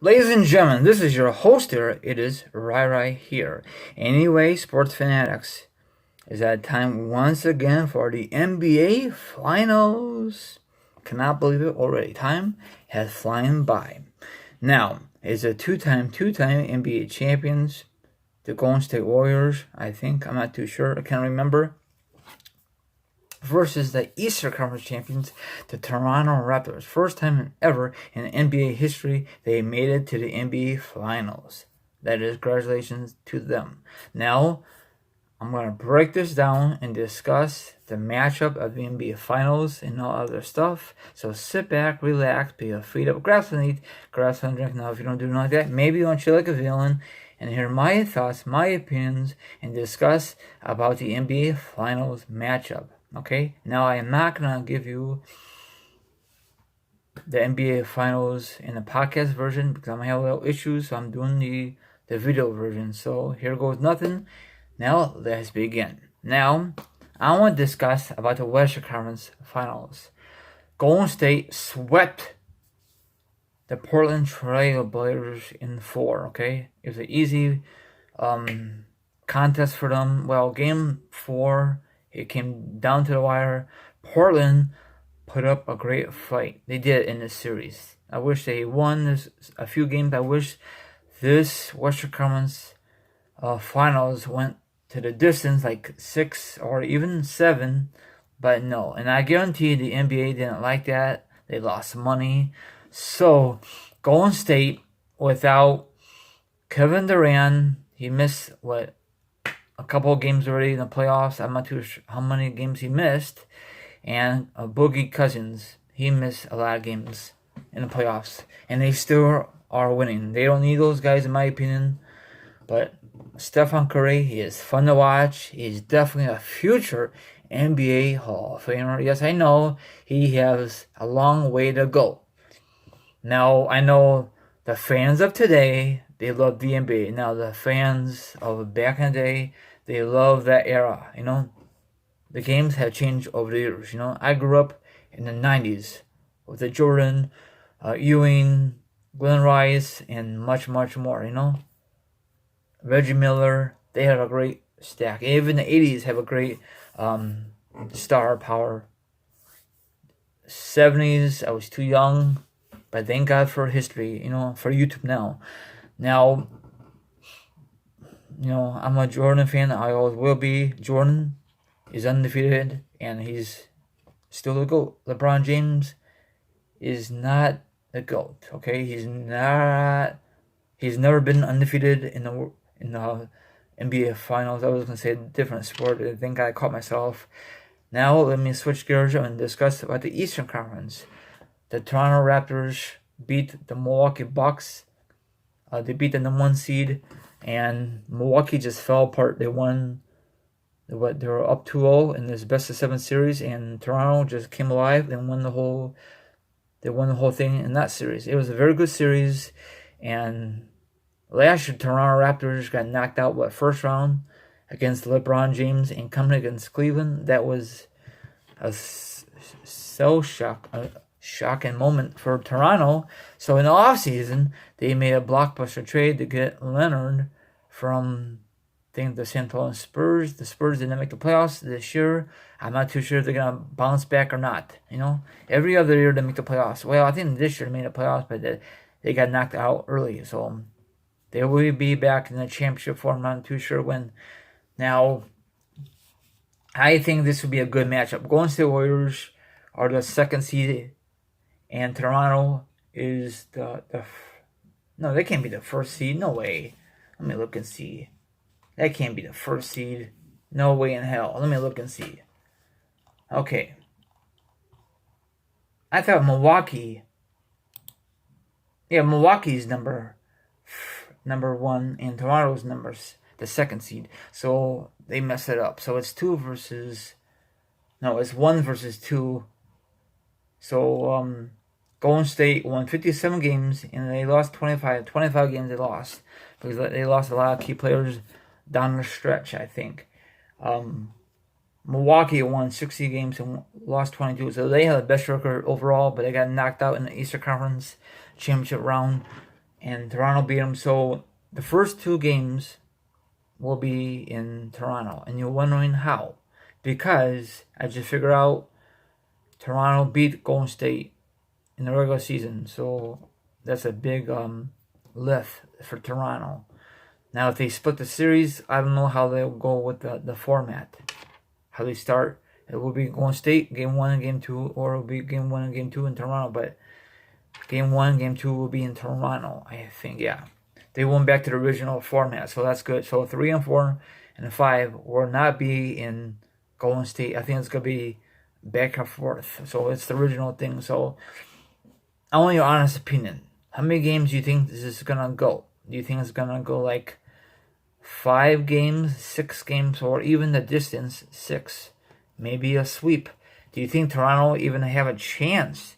Ladies and gentlemen, this is your host here. It is Rai here. Anyway, sports fanatics, is that time once again for the NBA Finals. Cannot believe it already. Time has flown by. Now, it's a two-time NBA champions, the Golden State Warriors, I think. I'm not too sure. I can't remember. Versus the Eastern Conference champions, the Toronto Raptors. First time ever in NBA history they made it to the NBA Finals. That is, congratulations to them. Now, I'm going to break this down and discuss the matchup of the NBA Finals and all other stuff. So sit back, relax, be a feet up, grab some eat, grab some drink. Now, if you don't do like that, maybe you want to chill like a villain and hear my thoughts, my opinions, and discuss about the NBA Finals matchup. Okay? Now, I am not going to give you the NBA Finals in the podcast version because I'm going to have a little issues, so I'm doing the video version. So here goes nothing. Now, let's begin. Now, I want to discuss about the Western Conference Finals. Golden State swept the Portland Trail Blazers in 4, okay? It was an easy contest for them. Well, game 4, it came down to the wire. Portland put up a great fight. They did in this series. I wish they won this, a few games. I wish this Western Conference Finals went to the distance, like 6 or even 7, but no. And I guarantee the NBA didn't like that. They lost money. So, Golden State, without Kevin Durant, he missed, a couple of games already in the playoffs. I'm not too sure how many games he missed. And Boogie Cousins, he missed a lot of games in the playoffs. And they still are winning. They don't need those guys, in my opinion. But Stephen Curry, he is fun to watch. He's definitely a future NBA Hall of Famer. Yes, I know he has a long way to go. Now, I know the fans of today, they love the NBA. Now, the fans of back in the day, they love that era, The games have changed over the years, I grew up in the 90s with the Jordan, Ewing, Glenn Rice, and much, much more, Reggie Miller, they had a great stack. Even the 80s have a great star power. 70s, I was too young, but thank God for history, for YouTube now. Now, I'm a Jordan fan. I always will be. Jordan is undefeated, and he's still the GOAT. LeBron James is not the GOAT, okay? He's not. He's never been undefeated in the NBA Finals. I was going to say a different sport. I think I caught myself. Now, let me switch gears and discuss about the Eastern Conference. The Toronto Raptors beat the Milwaukee Bucks. They beat the number 1 seed, and Milwaukee just fell apart. They won. They were up 2-0 in this best of 7 series, and Toronto just came alive and won the whole. They won the whole thing in that series. It was a very good series, and last year Toronto Raptors got knocked out first round against LeBron James, and coming against Cleveland, that was a shocking moment for Toronto. So in the offseason, they made a blockbuster trade to get Leonard from, I think, the San Antonio Spurs. The Spurs didn't make the playoffs this year. I'm not too sure if they're going to bounce back or not. Every other year they make the playoffs. Well, I think this year they made the playoffs, but they got knocked out early. So they will be back in the championship form. I'm not too sure when. Now, I think this would be a good matchup. Golden State Warriors are the 2nd seed, and Toronto is no, they can't be the 1st seed. No way. Let me look and see. That can't be the 1st seed. No way in hell. Let me look and see. Okay. I thought Milwaukee. Yeah, Milwaukee's number 1, and Toronto's the 2nd seed. So they mess it up. So it's 1 versus 2. So Golden State won 57 games, and they lost 25 games they lost because they lost a lot of key players down the stretch, I think. Milwaukee won 60 games and lost 22, so they had the best record overall, but they got knocked out in the Eastern Conference championship round. and Toronto beat them. So the first 2 games will be in Toronto, and you're wondering how. Because I just figured out Toronto beat Golden State in the regular season, so that's a big lift for Toronto. Now, if they split the series, I don't know how they'll go with the format. How they start. It will be Golden State, game 1 and game 2, or it will be game 1 and game 2 in Toronto, but game 1, game 2 will be in Toronto, I think, yeah. They went back to the original format, so that's good. So 3 and 4 and 5 will not be in Golden State. I think it's going to be back and forth. So it's the original thing. So I want your honest opinion. How many games do you think this is going to go? Do you think it's going to go like 5 games, 6 games, or even the distance, 6? Maybe a sweep. Do you think Toronto even have a chance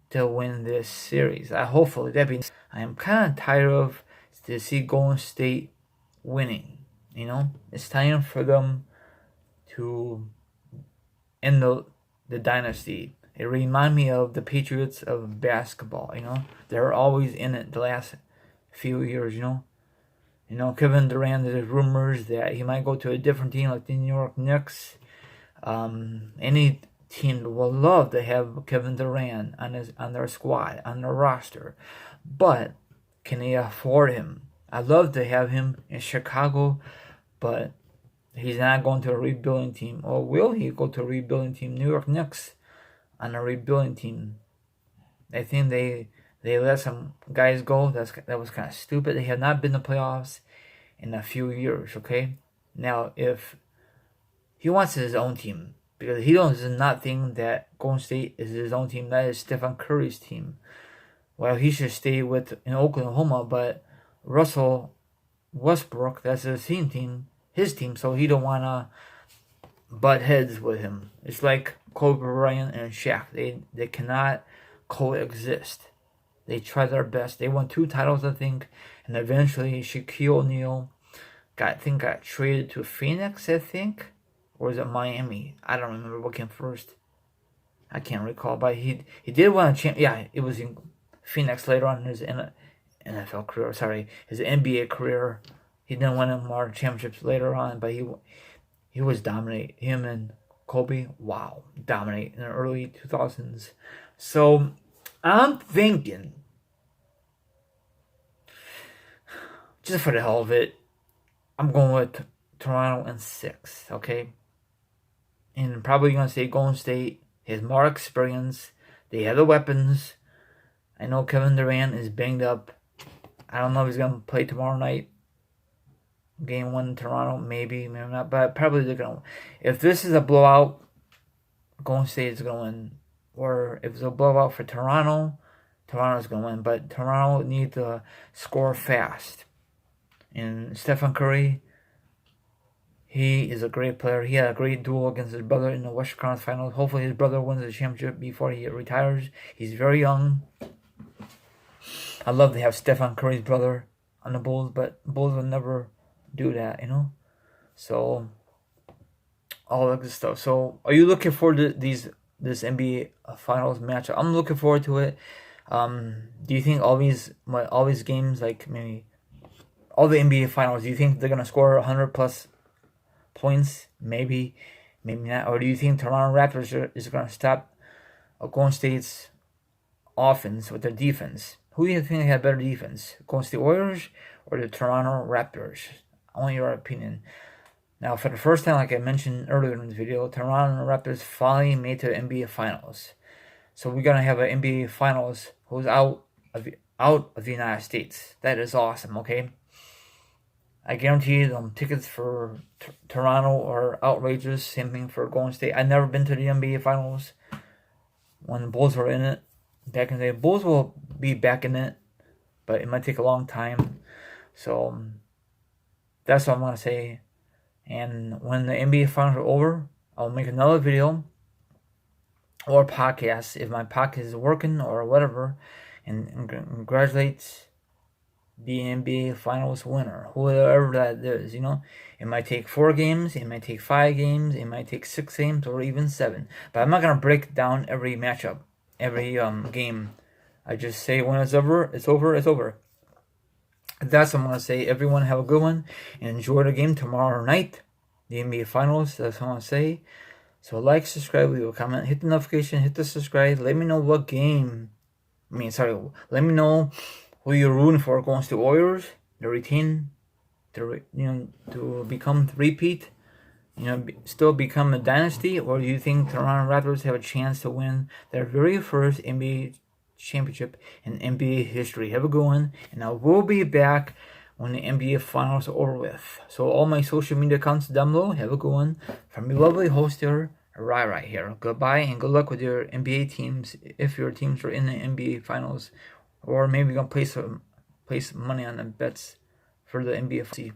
to win this series? Hopefully that be. I am kind of tired of to see Golden State winning. You know, it's time for them to end the dynasty. It reminds me of the Patriots of basketball. You know, they're always in it the last few years. You know, Kevin Durant. There's rumors that he might go to a different team like the New York Knicks. Any team will love to have Kevin Durant on their squad, on their roster, but can they afford him? I'd love to have him in Chicago, but he's not going to a rebuilding team. Or will he go to a rebuilding team? New York Knicks on a rebuilding team. I think they let some guys go. That was kind of stupid. They have not been to playoffs in a few years. Okay, now if he wants his own team, because he does not think that Golden State is his own team. That is Stephen Curry's team. Well, he should stay in Oklahoma, but Russell Westbrook, that's his team, so he don't want to butt heads with him. It's like Kobe Bryant and Shaq. They cannot coexist. They try their best. They won 2 titles, I think, and eventually Shaquille O'Neal got traded to Phoenix, I think, or was it Miami? I don't remember what came first. I can't recall, but he did win a champ. Yeah, it was in Phoenix later on in his NFL career. Sorry, his NBA career. He didn't win more championships later on, but he was dominate. Him and Kobe, wow, dominate in the early 2000s. So I'm thinking, just for the hell of it, I'm going with Toronto in 6. Okay, and probably gonna say Golden State. He has more experience. They have the weapons. I know Kevin Durant is banged up. I don't know if he's going to play tomorrow night. Game 1 in Toronto, maybe not. But probably they're going to. If this is a blowout, Golden State is going to win. Or if it's a blowout for Toronto, Toronto's going to win. But Toronto needs to score fast. And Stephen Curry, he is a great player. He had a great duel against his brother in the Western Conference Finals. Hopefully his brother wins the championship before he retires. He's very young. I'd love to have Stephen Curry's brother on the Bulls, but Bulls will never do that, you know? So, all that good stuff. So, are you looking forward to this NBA Finals matchup? I'm looking forward to it. Do you think all these games, like maybe all the NBA Finals, do you think they're going to score 100 plus points? Maybe not. Or do you think Toronto Raptors is going to stop Golden State's offense with their defense? Who do you think had better defense? Golden State Warriors or the Toronto Raptors? I want your opinion. Now, for the first time, like I mentioned earlier in the video, Toronto Raptors finally made to the NBA Finals. So we're gonna have an NBA Finals who's out of the United States. That is awesome. Okay, I guarantee you, tickets for Toronto are outrageous. Same thing for Golden State. I've never been to the NBA Finals when the Bulls were in it. Back in the day, Bulls will be back in it, but it might take a long time. So that's what I'm gonna say. And when the NBA Finals are over, I'll make another video or podcast if my podcast is working or whatever, and congratulate the NBA Finals winner, whoever that is. You know, it might take 4 games, it might take 5 games, it might take 6 games, or even 7. But I'm not gonna break down every matchup, every game. I just say when it's over, it's over, it's over. That's what I'm going to say. Everyone have a good one. And enjoy the game tomorrow night. The NBA Finals. That's what I'm going to say. So like, subscribe, leave a comment, hit the notification, hit the subscribe. Let me know what game. Let me know who you're rooting for. Going to Warriors, to retain, to become repeat, still become a dynasty, or do you think Toronto Raptors have a chance to win their very first NBA championship in NBA history? Have a good one, and I will be back when the NBA Finals are over with. So all my social media accounts down below. Have a good one. From your lovely host here, right here. Goodbye and good luck with your NBA teams if your teams are in the NBA Finals, or maybe you're gonna place some money on the bets for the NBA.